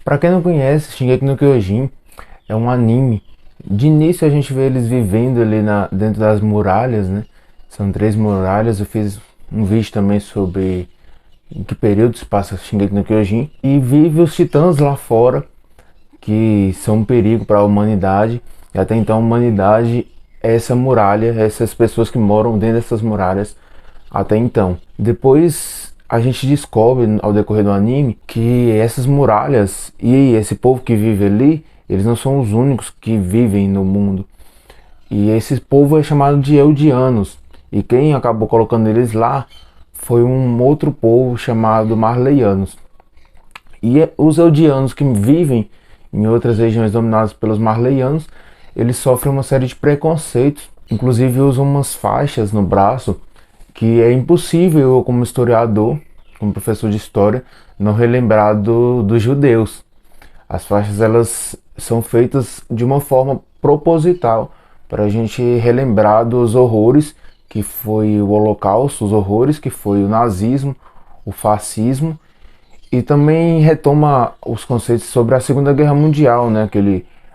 Pra quem não conhece, Shingeki no Kyojin é um anime. De início a gente vê eles vivendo ali dentro das muralhas, né? São 3 muralhas. Eu fiz um vídeo também sobre em que período se passa Shingeki no Kyojin. E vive os titãs lá fora, que são um perigo para a humanidade. E até então a humanidade é essa muralha, essas pessoas que moram dentro dessas muralhas até então. Depois a gente descobre ao decorrer do anime que essas muralhas e esse povo que vive ali, eles não são os únicos que vivem no mundo. E esse povo é chamado de Eldianos. E quem acabou colocando eles lá foi um outro povo chamado Marleyanos. E os Eldianos que vivem em outras regiões dominadas pelos Marleyanos, eles sofrem uma série de preconceitos. Inclusive usam umas faixas no braço que é impossível eu, como historiador, como professor de história, não relembrar dos judeus. As faixas elas são feitas de uma forma proposital para a gente relembrar dos horrores que foi o Holocausto, os horrores que foi o nazismo, o fascismo, e também retoma os conceitos sobre a Segunda Guerra Mundial, né?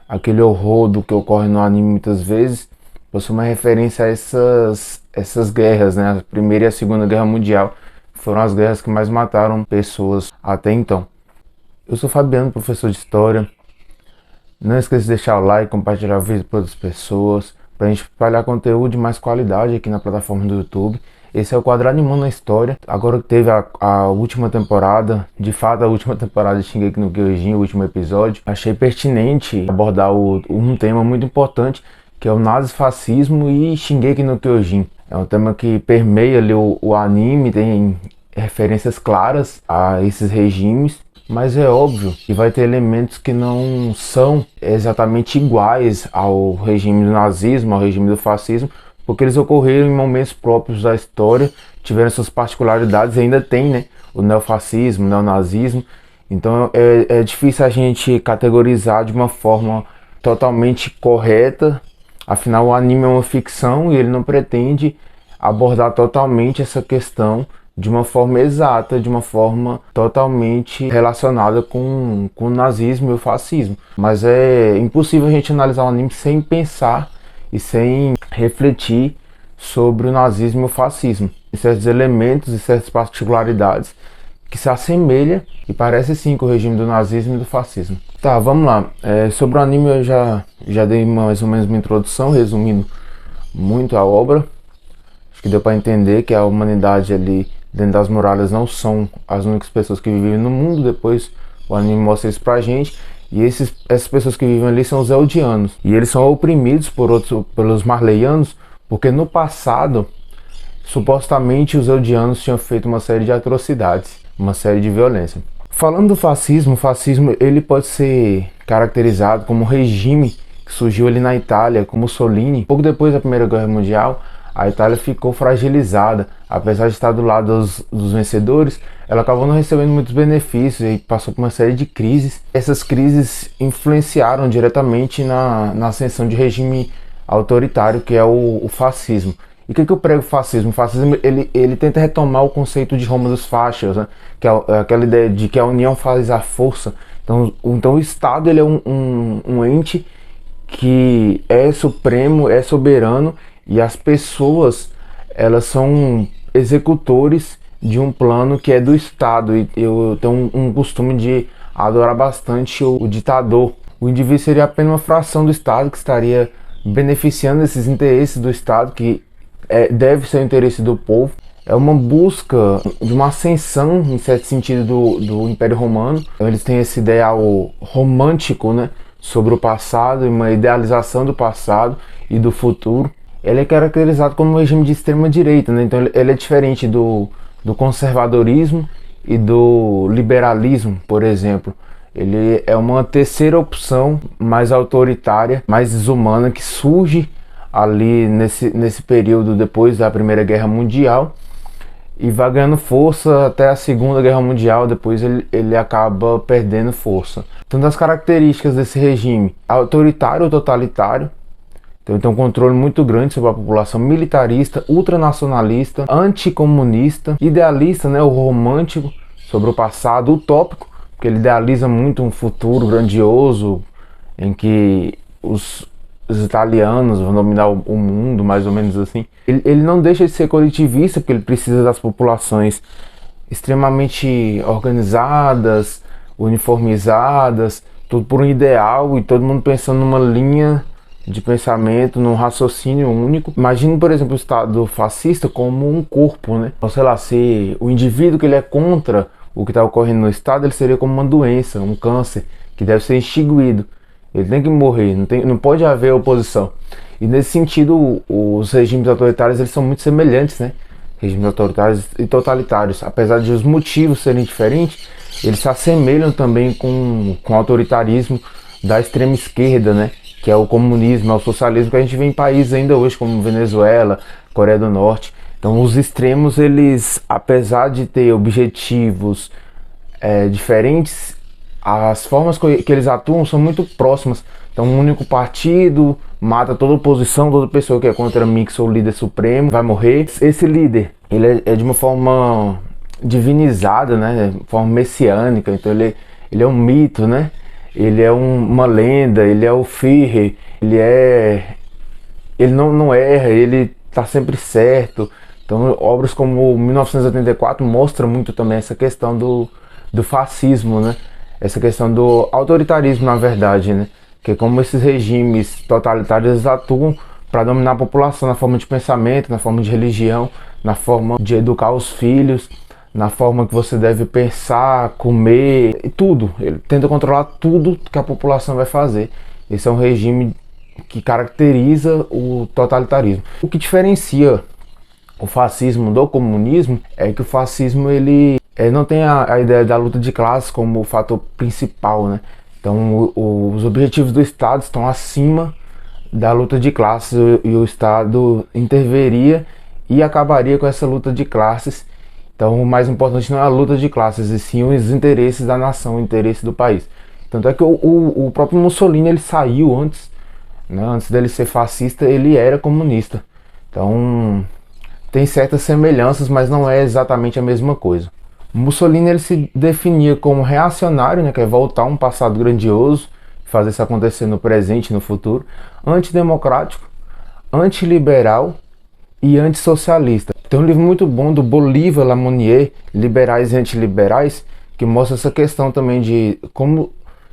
Aquele horror do que ocorre no anime muitas vezes, fosse uma referência a essas guerras, né? A Primeira e a Segunda Guerra Mundial foram as guerras que mais mataram pessoas até então. Eu sou Fabiano, professor de História. Não esqueça de deixar o like, compartilhar o vídeo para outras pessoas, para a gente espalhar conteúdo de mais qualidade aqui na plataforma do YouTube. Esse é o quadro Animando a História. Agora que teve a última temporada, de fato a última temporada de Shingeki no Kyojin, o último episódio, achei pertinente abordar um tema muito importante, que é o nazifascismo e Shingeki no Kyojin. É um tema que permeia ali o anime, tem referências claras a esses regimes, mas é óbvio que vai ter elementos que não são exatamente iguais ao regime do nazismo, ao regime do fascismo, porque eles ocorreram em momentos próprios da história, tiveram suas particularidades e ainda tem, né, o neofascismo, o neonazismo. Então é difícil a gente categorizar de uma forma totalmente correta. Afinal, o anime é uma ficção e ele não pretende abordar totalmente essa questão de uma forma exata, de uma forma totalmente relacionada com o nazismo e o fascismo. Mas é impossível a gente analisar o anime sem pensar e sem refletir sobre o nazismo e o fascismo, e certos elementos e certas particularidades que se assemelham e parece sim com o regime do nazismo e do fascismo. Tá, vamos lá. Sobre o anime eu já dei mais ou menos uma introdução, resumindo muito a obra. Acho que deu para entender que a humanidade ali dentro das muralhas não são as únicas pessoas que vivem no mundo. Depois o anime mostra isso pra gente. E essas pessoas que vivem ali são os Eldianos. E eles são oprimidos pelos Marleyanos, porque no passado, supostamente os Eldianos tinham feito uma série de atrocidades, uma série de violência. Falando do fascismo, o fascismo ele pode ser caracterizado como um regime que surgiu ali na Itália, com Mussolini. Pouco depois da Primeira Guerra Mundial, a Itália ficou fragilizada. Apesar de estar do lado dos vencedores, ela acabou não recebendo muitos benefícios e passou por uma série de crises. Essas crises influenciaram diretamente na ascensão de regime autoritário, que é o fascismo. E o que eu prego o fascismo? O fascismo ele tenta retomar o conceito de Roma dos Fascios, né? Que é aquela ideia de que a união faz a força. Então o Estado ele é um ente que é supremo, é soberano, e as pessoas elas são executores de um plano que é do Estado. E eu tenho um costume de adorar bastante o ditador. O indivíduo seria apenas uma fração do Estado que estaria beneficiando esses interesses do Estado, que deve ser o interesse do povo. É uma busca de uma ascensão, em certo sentido, do Império Romano. Então, eles têm esse ideal romântico, né, sobre o passado, uma idealização do passado e do futuro. Ele é caracterizado como um regime de extrema direita, né? Então ele é diferente do conservadorismo e do liberalismo, por exemplo. Ele é uma terceira opção mais autoritária, mais desumana, que surge ali nesse período depois da Primeira Guerra Mundial e vai ganhando força até a Segunda Guerra Mundial. Depois ele acaba perdendo força. Então, das características desse regime: autoritário ou totalitário. Então tem um controle muito grande sobre a população, militarista, ultranacionalista, anticomunista, idealista, né, o romântico sobre o passado, utópico, porque ele idealiza muito um futuro grandioso em que os italianos vão dominar o mundo, mais ou menos assim. Ele não deixa de ser coletivista, porque ele precisa das populações extremamente organizadas, uniformizadas, tudo por um ideal e todo mundo pensando numa linha de pensamento, num raciocínio único. Imagine, por exemplo, o Estado fascista como um corpo, né? Então, sei lá, se o indivíduo que ele é contra o que está ocorrendo no Estado, ele seria como uma doença, um câncer, que deve ser extinguido. Ele tem que morrer, não pode haver oposição. E nesse sentido, os regimes autoritários eles são muito semelhantes, né? Regimes autoritários e totalitários. Apesar de os motivos serem diferentes, eles se assemelham também com o autoritarismo da extrema esquerda, né? Que é o comunismo, é o socialismo que a gente vê em países ainda hoje, como Venezuela, Coreia do Norte. Então os extremos, eles, apesar de ter objetivos diferentes, as formas que eles atuam são muito próximas. Então um único partido mata toda oposição, toda pessoa que é contra mim, que sou o líder supremo, vai morrer. Esse líder, ele é de uma forma divinizada, né? Forma messiânica, então ele é um mito, né? Ele é uma lenda, ele é o Führer, ele não erra, ele tá sempre certo. Então obras como 1984 mostram muito também essa questão do fascismo, né? Essa questão do autoritarismo, na verdade, né? Que é como esses regimes totalitários atuam para dominar a população na forma de pensamento, na forma de religião, na forma de educar os filhos, na forma que você deve pensar, comer, e tudo. Ele tenta controlar tudo que a população vai fazer. Esse é um regime que caracteriza o totalitarismo. O que diferencia o fascismo do comunismo é que o fascismo ele não tem a ideia da luta de classes como o fator principal, né? Então os objetivos do Estado estão acima da luta de classes e o Estado interveria e acabaria com essa luta de classes. Então o mais importante não é a luta de classes, e sim os interesses da nação, o interesse do país. Tanto é que o próprio Mussolini ele saiu antes, né? Antes dele ser fascista, ele era comunista. Então tem certas semelhanças, mas não é exatamente a mesma coisa. Mussolini ele se definia como reacionário, né, que é voltar a um passado grandioso, fazer isso acontecer no presente e no futuro, antidemocrático, antiliberal e antissocialista. Tem um livro muito bom do Bolívar Lamonnier, Liberais e Antiliberais, que mostra essa questão também de como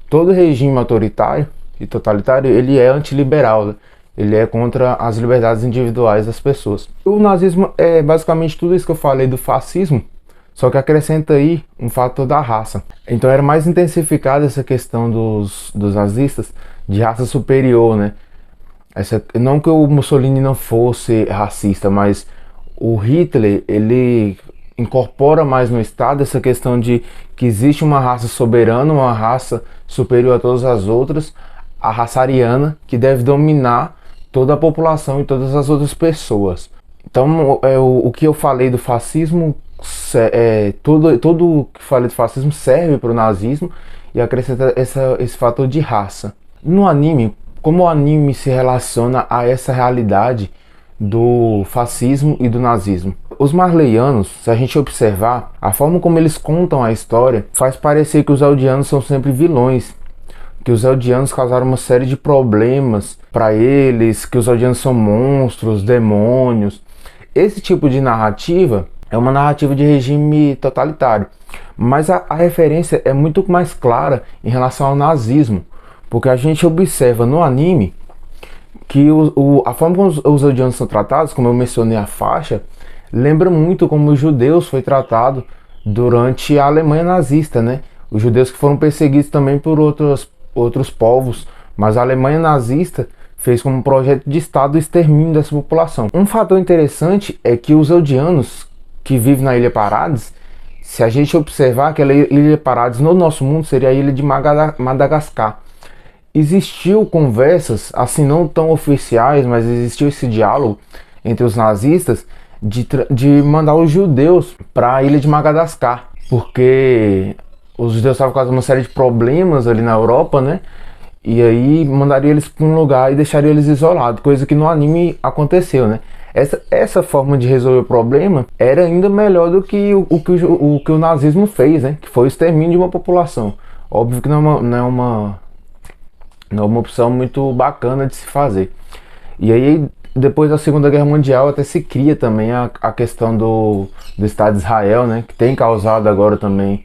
todo regime autoritário e totalitário ele é antiliberal, né? Ele é contra as liberdades individuais das pessoas. O nazismo é basicamente tudo isso que eu falei do fascismo, só que acrescenta aí um fator da raça. Então era mais intensificada essa questão dos nazistas de raça superior, né? Não que o Mussolini não fosse racista, mas o Hitler, ele incorpora mais no Estado essa questão de que existe uma raça soberana, uma raça superior a todas as outras, a raça ariana, que deve dominar toda a população e todas as outras pessoas. Então o que eu falei do fascismo, tudo que falei do fascismo serve para o nazismo e acrescenta esse fator de raça. No anime, como o anime se relaciona a essa realidade do fascismo e do nazismo? Os marleyanos, se a gente observar, a forma como eles contam a história faz parecer que os eldianos são sempre vilões, que os eldianos causaram uma série de problemas para eles, que os eldianos são monstros, demônios. Esse tipo de narrativa é uma narrativa de regime totalitário, mas a referência é muito mais clara em relação ao nazismo, porque a gente observa no anime que a forma como os eldianos são tratados, como eu mencionei a faixa, lembra muito como os judeus foi tratado durante a Alemanha nazista, né? Os judeus que foram perseguidos também por outros povos, mas a Alemanha nazista fez como um projeto de Estado o extermínio dessa população. Um fator interessante é que os eldianos que vivem na Ilha Parades, se a gente observar aquela Ilha Parades no nosso mundo seria a ilha de Madagascar. Existiu conversas, assim não tão oficiais, mas existiu esse diálogo entre os nazistas de mandar os judeus para a ilha de Madagascar, porque os judeus estavam causando uma série de problemas ali na Europa, né? E aí mandaria eles para um lugar e deixaria eles isolados, coisa que no anime aconteceu, né? Essa forma de resolver o problema era ainda melhor do que o que o nazismo fez, né? Que foi o extermínio de uma população. Óbvio que não é uma opção muito bacana de se fazer. E aí, depois da Segunda Guerra Mundial, até se cria também a questão do Estado de Israel, né? Que tem causado agora também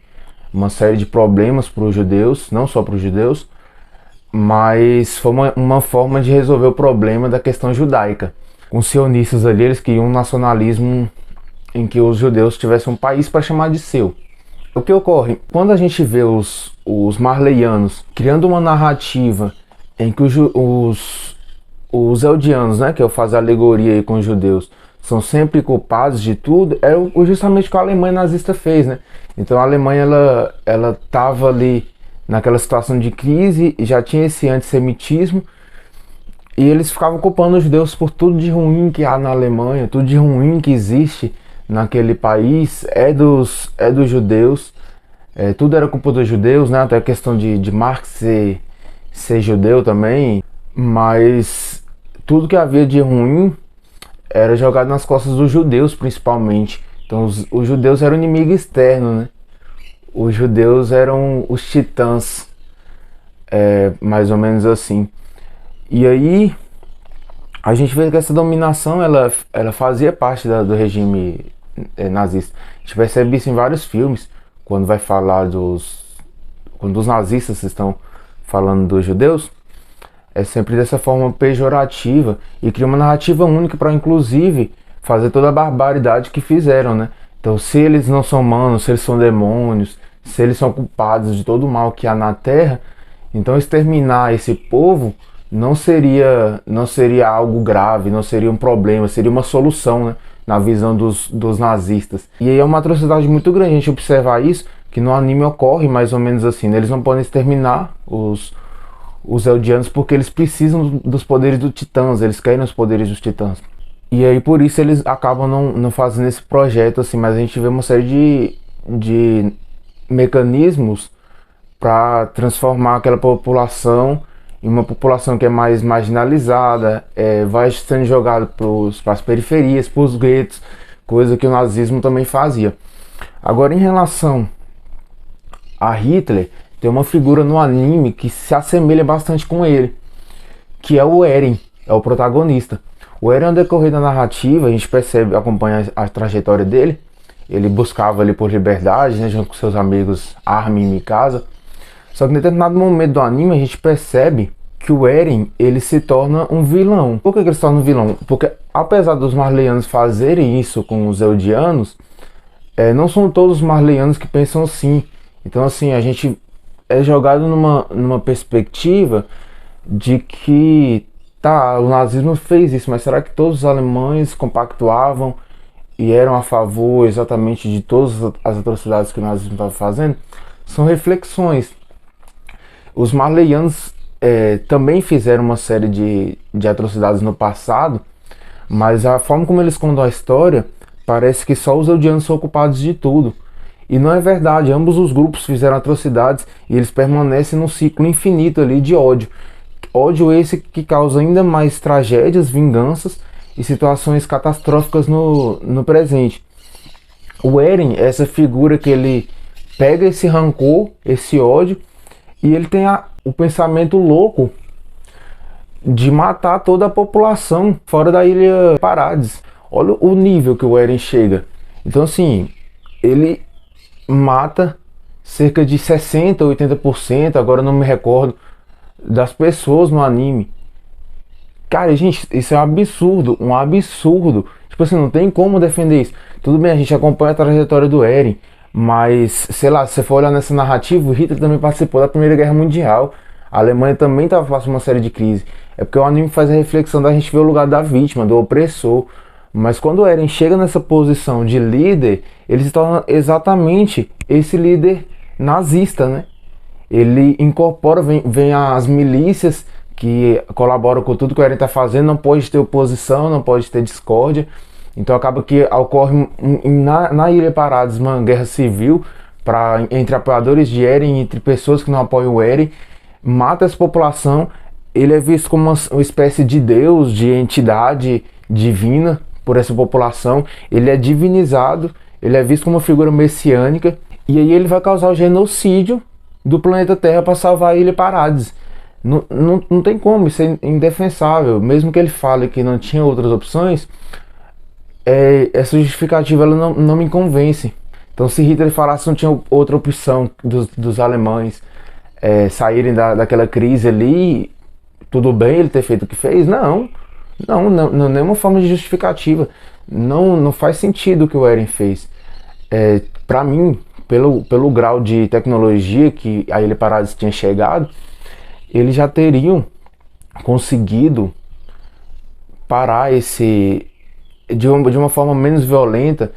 uma série de problemas para os judeus, não só para os judeus, mas foi uma forma de resolver o problema da questão judaica. Os sionistas ali, eles queriam um nacionalismo em que os judeus tivessem um país para chamar de seu. O que ocorre? Quando a gente vê os marleianos criando uma narrativa em que os eldianos, né, que eu faço alegoria aí com os judeus, são sempre culpados de tudo, é justamente o que a Alemanha nazista fez, né? Então a Alemanha, ela estava ali naquela situação de crise, já tinha esse antissemitismo, e eles ficavam culpando os judeus por tudo de ruim que há na Alemanha, tudo de ruim que existe naquele país, é dos judeus, tudo era culpa dos judeus, né? Até a questão de Marx ser judeu também, mas tudo que havia de ruim era jogado nas costas dos judeus, principalmente. Então os judeus eram o inimigo externo, né? Os judeus eram os titãs, mais ou menos assim. E aí a gente vê que essa dominação ela fazia parte do regime nazista. A gente percebe isso em vários filmes, quando vai falar quando os nazistas estão falando dos judeus, é sempre dessa forma pejorativa e cria uma narrativa única para, inclusive, fazer toda a barbaridade que fizeram, né? Então, se eles não são humanos, se eles são demônios, se eles são culpados de todo o mal que há na Terra, então exterminar esse povo não seria algo grave, não seria um problema, seria uma solução, né? Na visão dos nazistas. E aí é uma atrocidade muito grande a gente observar isso, que no anime ocorre mais ou menos assim, né? Eles não podem exterminar os eldianos porque eles precisam dos poderes dos titãs, eles querem os poderes dos titãs. E aí por isso eles acabam não fazendo esse projeto assim, mas a gente vê uma série de mecanismos para transformar aquela população em uma população que é mais marginalizada, vai sendo jogado para as periferias, para os guetos, coisa que o nazismo também fazia. Agora, em relação a Hitler, tem uma figura no anime que se assemelha bastante com ele, que é o Eren, é o protagonista. O Eren, ao decorrer da narrativa, a gente percebe, acompanha a trajetória dele. Ele buscava ali por liberdade, né, junto com seus amigos Armin e Mikasa. Só que em determinado momento do anime a gente percebe que o Eren, ele se torna um vilão. Por que ele se torna um vilão? Porque apesar dos marleianos fazerem isso com os eldianos, não são todos os marleianos que pensam assim. Então assim, a gente é jogado numa perspectiva de que o nazismo fez isso, mas será que todos os alemães compactuavam e eram a favor exatamente de todas as atrocidades que o nazismo estava fazendo? São reflexões. Os marleianos também fizeram uma série de atrocidades no passado, mas a forma como eles contam a história parece que só os eldianos são culpados de tudo. E não é verdade, ambos os grupos fizeram atrocidades e eles permanecem num ciclo infinito ali de ódio. Ódio esse que causa ainda mais tragédias, vinganças e situações catastróficas no presente. O Eren é essa figura que ele pega esse rancor, esse ódio, e ele tem o pensamento louco de matar toda a população fora da Ilha Parades. Olha o nível que o Eren chega. Então assim, ele mata cerca de 60%, 80%, agora não me recordo, das pessoas no anime. Cara, gente, isso é um absurdo, um absurdo. Tipo assim, não tem como defender isso. Tudo bem, a gente acompanha a trajetória do Eren, mas, sei lá, se você for olhar nessa narrativa, o Hitler também participou da Primeira Guerra Mundial. A Alemanha também estava passando uma série de crises. É porque o anime faz a reflexão da gente ver o lugar da vítima, do opressor. Mas quando o Eren chega nessa posição de líder, ele se torna exatamente esse líder nazista, né? Ele incorpora, vem as milícias que colaboram com tudo que o Eren está fazendo, não pode ter oposição, não pode ter discórdia. Então acaba que ocorre na Ilha Parades uma guerra civil entre apoiadores de Eren, entre pessoas que não apoiam o Eren, mata essa população. Ele é visto como uma espécie de deus, de entidade divina, por essa população, ele é divinizado, ele é visto como uma figura messiânica, e aí ele vai causar o genocídio do planeta Terra para salvar a Ilha Paradis. Não tem como, isso é indefensável. Mesmo que ele fale que não tinha outras opções, essa justificativa ela não me convence. Então, se Hitler falasse que não tinha outra opção dos alemães saírem daquela crise ali, tudo bem ele ter feito o que fez? Não, nenhuma forma de justificativa. Não faz sentido o que o Eren fez. Para mim, pelo grau de tecnologia que a Ilha Paradis tinha chegado, eles já teriam conseguido parar de uma forma menos violenta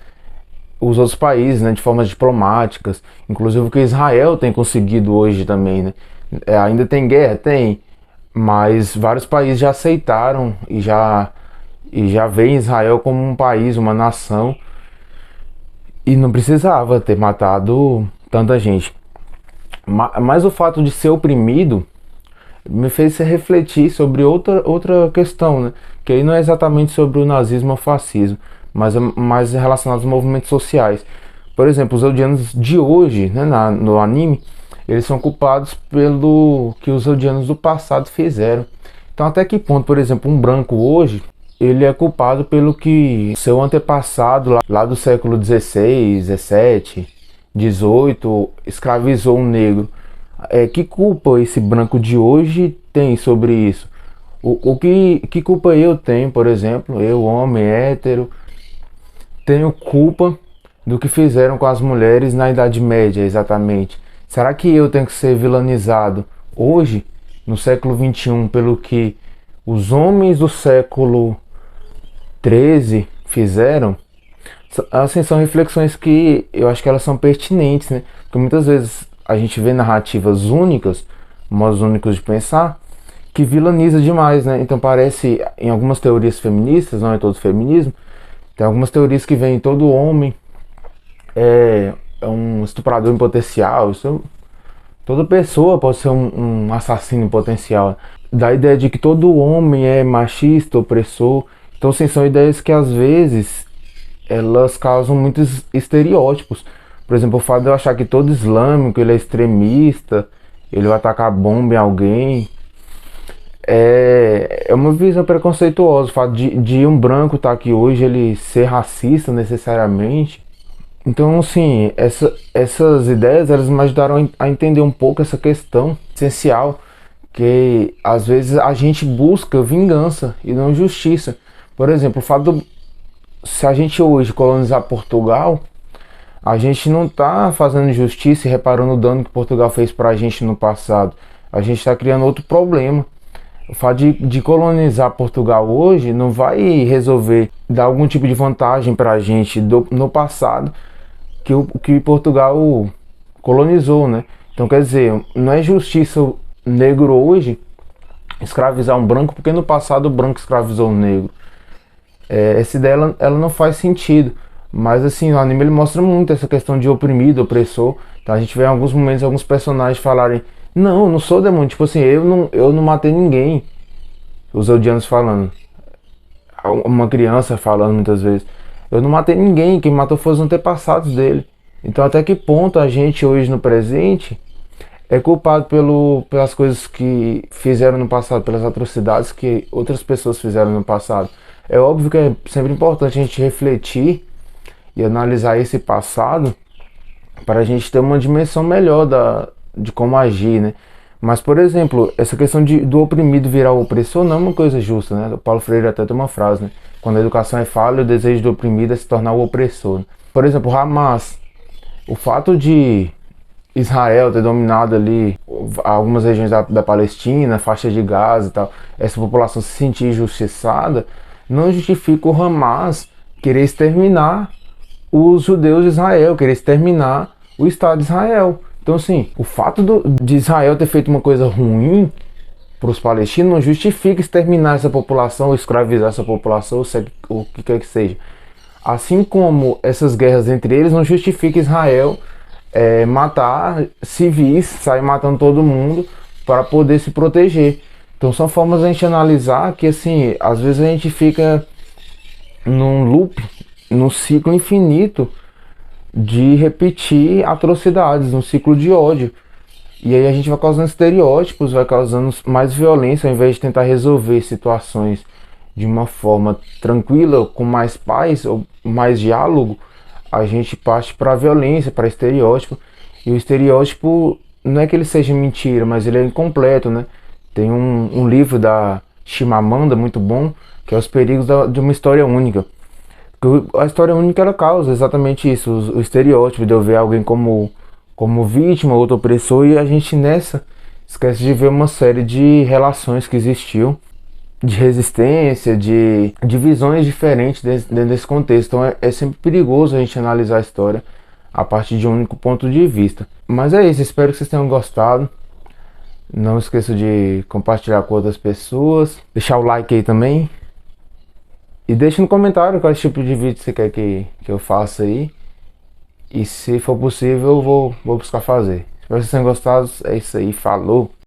os outros países, né, de formas diplomáticas, inclusive o que Israel tem conseguido hoje também, né? Ainda tem guerra? Tem, mas vários países já aceitaram e já veem Israel como um país, uma nação, e não precisava ter matado tanta gente. Mas o fato de ser oprimido me fez refletir sobre outra questão, né? Que aí não é exatamente sobre o nazismo ou o fascismo, mas é mais relacionado aos movimentos sociais. Por exemplo, os eldianos de hoje, né, no anime, eles são culpados pelo que os eldianos do passado fizeram. Então, até que ponto, por exemplo, um branco hoje, ele é culpado pelo que seu antepassado lá do século XVI, XVII, XVIII escravizou um negro? Que culpa esse branco de hoje tem sobre isso? Que culpa eu tenho, por exemplo, eu, homem hétero, tenho culpa do que fizeram com as mulheres na Idade Média, exatamente? Será que eu tenho que ser vilanizado hoje, no século XXI, pelo que os homens do século XIII fizeram? Assim, são reflexões que eu acho que elas são pertinentes, né? Porque muitas vezes a gente vê narrativas únicas, modos únicos de pensar, que vilaniza demais, né? Então parece, em algumas teorias feministas, não é todo feminismo, tem algumas teorias que veem todo homem é um estuprador em potencial, toda pessoa pode ser um assassino em potencial. Da ideia de que todo homem é machista, opressor. Então, assim, são ideias que às vezes elas causam muitos estereótipos. Por exemplo, o fato de eu achar que todo islâmico ele é extremista, ele vai atacar bomba em alguém, é uma visão preconceituosa. O fato de um branco estar aqui hoje, ele ser racista necessariamente. Então, assim, essas ideias elas me ajudaram a entender um pouco essa questão essencial, que às vezes a gente busca vingança e não justiça. Por exemplo, o fato se a gente hoje colonizar Portugal, a gente não está fazendo justiça e reparando o dano que Portugal fez para a gente no passado. A gente está criando outro problema. O fato de colonizar Portugal hoje não vai resolver dar algum tipo de vantagem para a gente no passado que Portugal colonizou, né? Então, quer dizer, não é justiça o negro hoje escravizar um branco porque no passado o branco escravizou o negro. Essa ideia ela não faz sentido. Mas assim, o anime ele mostra muito essa questão de oprimido, opressor. Então a gente vê em alguns momentos alguns personagens falarem: não, eu não sou demônio. Tipo assim, eu não matei ninguém. Os eldianos falando. Uma criança falando muitas vezes: eu não matei ninguém, quem matou foi os antepassados dele. Então até que ponto a gente hoje no presente é culpado pelas coisas que fizeram no passado, pelas atrocidades que outras pessoas fizeram no passado? É óbvio que é sempre importante a gente refletir e analisar esse passado para a gente ter uma dimensão melhor de como agir, né? Mas, por exemplo, essa questão do oprimido virar o opressor não é uma coisa justa, né? O Paulo Freire até tem uma frase, né? Quando a educação é falha, o desejo do oprimido é se tornar o opressor, né? Por exemplo, Hamas, o fato de Israel ter dominado ali algumas regiões da Palestina, faixa de Gaza e tal, essa população se sentir injustiçada, não justifica o Hamas querer exterminar os judeus de Israel, querer exterminar o Estado de Israel. Então, assim, o fato de Israel ter feito uma coisa ruim para os palestinos não justifica exterminar essa população, ou escravizar essa população, ou o que quer que seja. Assim como essas guerras entre eles não justifica Israel matar civis, sair matando todo mundo para poder se proteger. Então são formas de a gente analisar que, assim, às vezes a gente fica num loop, num ciclo infinito de repetir atrocidades, num ciclo de ódio. E aí a gente vai causando estereótipos, vai causando mais violência, ao invés de tentar resolver situações de uma forma tranquila, com mais paz ou mais diálogo, a gente parte para a violência, para estereótipo. E o estereótipo não é que ele seja mentira, mas ele é incompleto, né? Tem um livro da Chimamanda muito bom, que é Os Perigos de uma História Única. A história única ela causa exatamente isso, o estereótipo de eu ver alguém como vítima, outro opressor, e a gente nessa esquece de ver uma série de relações que existiu, de resistência, de visões diferentes dentro desse contexto. Então é sempre perigoso a gente analisar a história a partir de um único ponto de vista. Mas é isso, espero que vocês tenham gostado. Não esqueça de compartilhar com outras pessoas, deixar o like aí também. E deixe no comentário qual tipo de vídeo você quer que eu faça aí. E se for possível, eu vou buscar fazer. Espero que vocês tenham gostado. É isso aí, falou!